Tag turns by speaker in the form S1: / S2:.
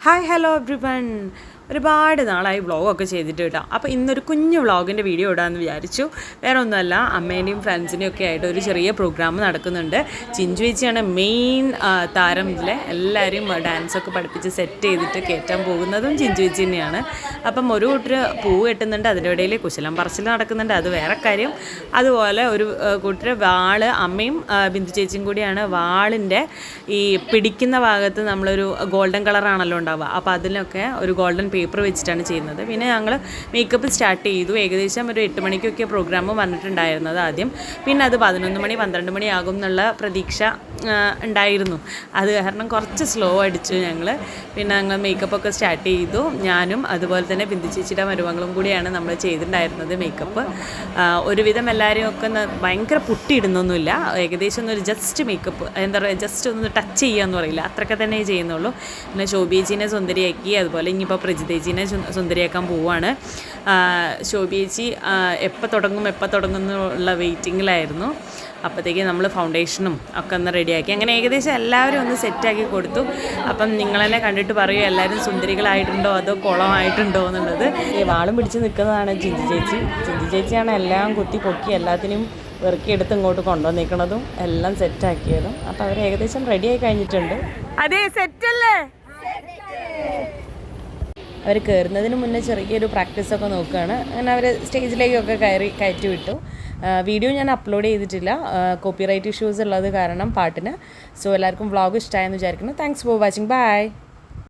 S1: Hi hello everyone. ഒരുപാട് നാളായി വ്ളോഗൊക്കെ ചെയ്തിട്ട് കേട്ടോ. അപ്പോൾ ഇന്നൊരു കുഞ്ഞു വ്ളോഗിൻ്റെ വീഡിയോ ഇടാമെന്ന് വിചാരിച്ചു. വേറെ ഒന്നുമല്ല, അമ്മേനെയും ഫ്രണ്ട്സിനെയും ഒക്കെ ആയിട്ട് ഒരു ചെറിയ പ്രോഗ്രാം നടക്കുന്നുണ്ട്. ചിഞ്ചു ചേച്ചിയാണ് മെയിൻ താരം. ഇതിലെ എല്ലാവരെയും ഡാൻസൊക്കെ പഠിപ്പിച്ച് സെറ്റ് ചെയ്തിട്ട് കയറ്റാൻ പോകുന്നതും ചിഞ്ചു ചേച്ചി തന്നെയാണ്. അപ്പം ഒരു കൂട്ടർ പൂവ് കെട്ടുന്നുണ്ട്, അതിൻ്റെ ഇടയിൽ കുശലം പറച്ചിൽ നടക്കുന്നുണ്ട്, അത് വേറെ കാര്യം. അതുപോലെ ഒരു കൂട്ടർ വാള്, അമ്മയും ബിന്ദു ചേച്ചിയും കൂടിയാണ് വാളിൻ്റെ ഈ പിടിക്കുന്ന ഭാഗത്ത് നമ്മളൊരു ഗോൾഡൻ കളറാണല്ലോ ഉണ്ടാവുക, അപ്പോൾ അതിലൊക്കെ ഒരു ഗോൾഡൻ പേപ്പർ വെച്ചിട്ടാണ് ചെയ്യുന്നത്. പിന്നെ ഞങ്ങൾ മേക്കപ്പ് സ്റ്റാർട്ട് ചെയ്തു. ഏകദേശം ഒരു 8 മണിക്കൊക്കെ പ്രോഗ്രാം വന്നിട്ടുണ്ടായിരുന്നത് ആദ്യം. പിന്നെ അത് 11 മണി 12 മണിയാകും എന്നുള്ള പ്രതീക്ഷ ഉണ്ടായിരുന്നു. അത് കാരണം കുറച്ച് സ്ലോ അടിച്ചു ഞങ്ങൾ. പിന്നെ ഞങ്ങൾ മേക്കപ്പൊക്കെ സ്റ്റാർട്ട് ചെയ്തു. ഞാനും അതുപോലെ തന്നെ ബിന്ദു ചേച്ചിയുടെ മരുമകളും കൂടിയാണ് നമ്മൾ ചെയ്തിട്ടുണ്ടായിരുന്നത് മേക്കപ്പ്. ഒരുവിധം എല്ലാവരെയും ഒക്കെ ഭയങ്കര പൊട്ടിയിടുന്നൊന്നുമില്ല, ഏകദേശം ഒന്നൊരു ജസ്റ്റ് മേക്കപ്പ്, എന്താ പറയുക, ജസ്റ്റ് ഒന്ന് ടച്ച് ചെയ്യാന്ന് പറയില്ല, അത്രയൊക്കെ തന്നെ ചെയ്യുന്നുള്ളൂ. പിന്നെ ശോഭിയേച്ചീനെ സുന്ദരിയാക്കി, അതുപോലെ ഇനിയിപ്പോൾ പ്രജിതേച്ചീനെ സുന്ദരിയാക്കാൻ പോവുകയാണ്. ശോഭിയേച്ചി എപ്പോൾ തുടങ്ങും എന്നുള്ള വെയിറ്റിങ്ങിലായിരുന്നു. അപ്പോഴത്തേക്ക് നമ്മൾ ഫൗണ്ടേഷനും ഒക്കെ ഒന്ന് റെഡിയാക്കി. അങ്ങനെ ഏകദേശം എല്ലാവരും ഒന്ന് സെറ്റാക്കി കൊടുത്തു. അപ്പം നിങ്ങളെന്നെ കണ്ടിട്ട് പറയൂ, എല്ലാവരും സുന്ദരികളായിട്ടുണ്ടോ അതോ കുളമായിട്ടുണ്ടോ എന്നുള്ളത്. ഈ വാളും പിടിച്ച് നിൽക്കുന്നതാണ് ചിഞ്ചു ചേച്ചി. ചിഞ്ചു ചേച്ചിയാണ് എല്ലാം കുത്തി പൊക്കി എല്ലാത്തിനും വെറുക്കിയെടുത്ത് ഇങ്ങോട്ട് കൊണ്ടുവന്നിരിക്കണതും എല്ലാം സെറ്റാക്കിയതും. അപ്പോൾ അവർ ഏകദേശം റെഡിയായി കഴിഞ്ഞിട്ടുണ്ട്. അതെ, സെറ്റല്ലേ? അവർ കയറുന്നതിന് മുന്നേ ചെറിയൊരു പ്രാക്ടീസൊക്കെ നോക്കുകയാണ്. അങ്ങനെ അവർ സ്റ്റേജിലേക്കൊക്കെ കയറ്റി വിട്ടു. വീഡിയോ ഞാൻ അപ്ലോഡ് ചെയ്തിട്ടില്ല, കോപ്പിറൈറ്റ് ഇഷ്യൂസ് ഉള്ളത് കാരണം പാട്ടിന്. സോ എല്ലാവർക്കും വ്ളോഗ് ഇഷ്ടമായെന്ന് വിചാരിക്കുന്നു. Thanks for watching. ബൈ.